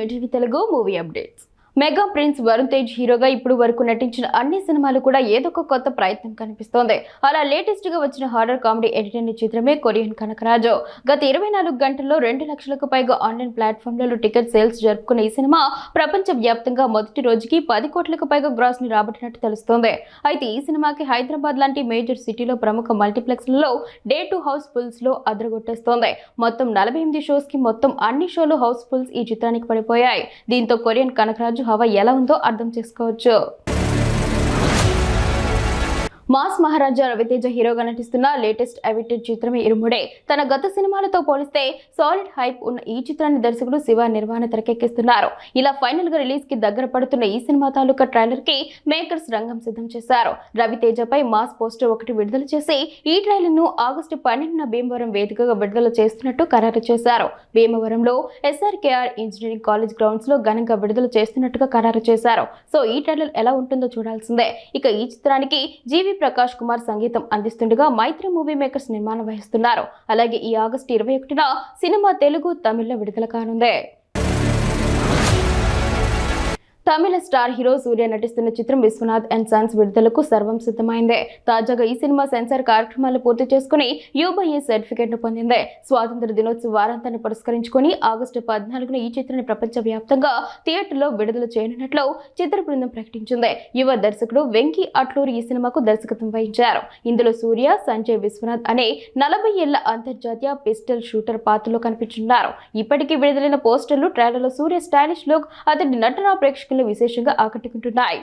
New TV Telugu movie updates. Mega prince Varun Tej హీరోగా ఇప్పుడు వరకు నటించిన అన్ని సినిమాలు కూడా ఏదో ఒక కొత్త ప్రయత్నం కనిపిస్తోంది. అలా లేటెస్ట్ గా వచ్చిన హారర్ కామెడీ ఎంటర్టైనర్ చిత్రమే కొరియన్ కనకరాజు. గత 24 గంటల్లో 2 లక్షలకు పైగా ఆన్లైన్ ప్లాట్ఫామ్లలో టికెట్ సేల్స్ జరుపుకున్న ఈ సినిమా ప్రపంచ వ్యాప్తంగా మొదటి రోజుకి 10 కోట్లకు పైగా గ్రాస్ ని రాబట్టినట్టు తెలుస్తోంది. అయితే ఈ సినిమాకి హైదరాబాద్ లాంటి మేజర్ సిటీలో ప్రముఖ మల్టీప్లెక్స్లలో డే 2 హౌస్ ఫుల్స్ లో అదరగొట్టేస్తోంది. మొత్తం 48 షోస్ కి మొత్తం అన్ని షోలు హౌస్ ఫుల్స్ ఈ చిత్రానికి పడిపోయాయి. దీంతో కొరియన్ కనకరాజు హవా ఎలా ఉందో అర్థం చేసుకోవచ్చు. మాస్ మహారాజా రవితేజ హీరోగా నటిస్తున్న లేటెస్ట్ అవైటెడ్ చిత్రమే ఇరుముడే. తన గత సినిమాలతో పోలిస్తే సాలిడ్ హైప్ ఉన్న ఈ చిత్రాన్ని దర్శకుడు శివ నిర్మాణ తెరకెక్కిస్తున్నారు. ఇలా ఫైనల్ గా రిలీజ్ కి దగ్గర పడుతున్న ఈ సినిమా తాలూకా ట్రైలర్ కి మేకర్స్ రంగం సిద్ధం చేశారు. రవితేజపై మాస్ పోస్టర్ ఒకటి విడుదల చేసి ఈ ట్రైలర్ ను ఆగస్టు 12న భీమవరం వేదికగా విడుదల చేస్తున్నట్టు ఖరారు చేశారు. భీమవరంలో SRKR ఇంజనీరింగ్ కాలేజ్ గ్రౌండ్స్ లో ఘనంగా విడుదల చేస్తున్నట్టుగా ఖరారు చేశారు. సో ఈ ట్రైలర్ ఎలా ఉంటుందో చూడాల్సిందే. ఇక ఈ చిత్రానికి జీవి ప్రకాష్ కుమార్ సంగీతం అందిస్తుండగా మైత్రి మూవీ మేకర్స్ నిర్మాణం వహిస్తున్నారు. అలాగే ఈ ఆగస్టు 21న సినిమా తెలుగు, తమిళ్లో విడుదల కానుంది. తమిళ స్టార్ హీరో సూర్య నటిస్తున్న చిత్రం విశ్వనాథ్ అండ్ సన్స్ విడుదలకు సర్వం సిద్ధమైంది. తాజాగా ఈ సినిమా సెన్సార్ కార్యక్రమాలు పూర్తి చేసుకుని UBA సర్టిఫికేట్ ను పొందింది. స్వాతంత్ర దినోత్సవ వారాంతాన్ని పురస్కరించుకుని ఆగస్టు 14న ఈ చిత్రాన్ని ప్రపంచ వ్యాప్తంగా థియేటర్లో విడుదల చేయనున్నట్లు చిత్ర బృందం ప్రకటించింది. యువ దర్శకుడు వెంకీ అట్లూరి ఈ సినిమాకు దర్శకత్వం వహించారు. ఇందులో సూర్య, సంజయ్ విశ్వనాథ్ అనే 40 ఏళ్ల అంతర్జాతీయ పిస్టల్ షూటర్ పాత్రలో కనిపించున్నారు. ఇప్పటికీ విడుదలైన పోస్టర్లు, ట్రైలర్లో సూర్య స్టైలిష్ లుక్ అతడి నటన ప్రేక్షకులు విశేషంగా ఆకట్టుకుంటున్నాయి.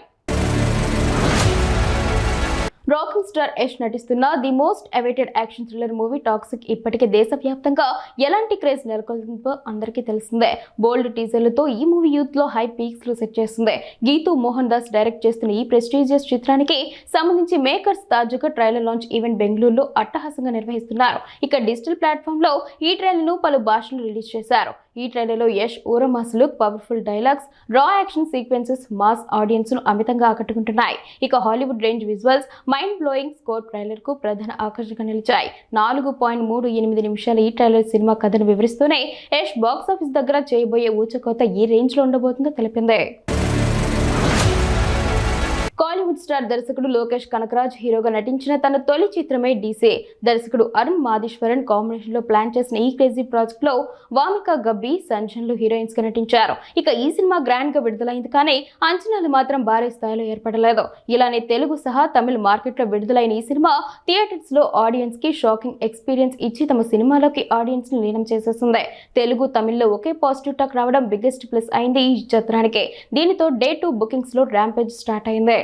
రాకింగ్ స్టార్ యష్ నటిస్తున్న the most awaited action thriller movie toxic ఇప్పటికే దేశవ్యాప్తంగా ఎలాంటి క్రేజ్ నెలకొల్పిందో అందరికీ తెలిసిందే. బోల్డ్ టీజర్లతో ఈ మూవీ యూత్ లో హై పీక్స్ లో సెట్ చేస్తుంది. గీతూ మోహన్ దాస్ డైరెక్ట్ చేస్తున్న ఈ ప్రెస్టీజియస్ చిత్రానికి సంబంధించి మేకర్స్ తాజాగా ట్రైలర్ లాంచ్ ఈవెంట్ బెంగళూరులో అట్టహాసంగా నిర్వహిస్తున్నారు. ఇక డిజిటల్ ప్లాట్ఫామ్ లో ఈ ట్రైలర్ ను పలు భాషలు రిలీజ్ చేశారు. ఈ ట్రైలర్ లో యష్ ఊరమాస్ లుక్, పవర్ఫుల్ డైలాగ్స్, రా యాక్షన్ సీక్వెన్సెస్ మాస్ ఆడియన్స్ ను అమితంగా ఆకట్టుకుంటున్నాయి. ఇక Hollywood range visuals, mind blowing score trailer కు ప్రధాన ఆకర్షణగా నిలిచాయి. 4.38 నిమిషాల ఈ ట్రైలర్ సినిమా కథను వివరిస్తూనే యష్ బాక్సాఫీస్ దగ్గర చేయబోయే ఊచకోత ఏ రేంజ్ లో ఉండబోతుందో తెలిపింది. కాలీవుడ్ స్టార్ దర్శకుడు లోకేష్ కనకరాజ్ హీరోగా నటించిన తన తొలి చిత్రమే డీసే. దర్శకుడు అరుణ్ మాధీశ్వరన్ కాంబినేషన్ లో ప్లాన్ చేసిన ఈ క్రేజీ ప్రాజెక్ట్ లో వామిక గబ్బి, సంజన్లు హీరోయిన్స్ గా నటించారు. ఇక ఈ సినిమా గ్రాండ్ గా విడుదలైంది కానీ అంచనాలు మాత్రం భారీ స్థాయిలో ఏర్పడలేదు. ఇలానే తెలుగు సహా తమిళ మార్కెట్ లో విడుదలైన ఈ సినిమా థియేటర్స్ లో ఆడియన్స్ కి షాకింగ్ ఎక్స్పీరియన్స్ ఇచ్చి తమ సినిమాలోకి ఆడియన్స్ ని లీనం చేసేస్తుంది. తెలుగు, తమిళ్లో ఒకే పాజిటివ్ టాక్ రావడం బిగ్గెస్ట్ ప్లస్ అయింది ఈ చిత్రానికి. దీనితో డే 2 బుకింగ్స్ లో ర్యాంపేజ్ స్టార్ట్ అయింది.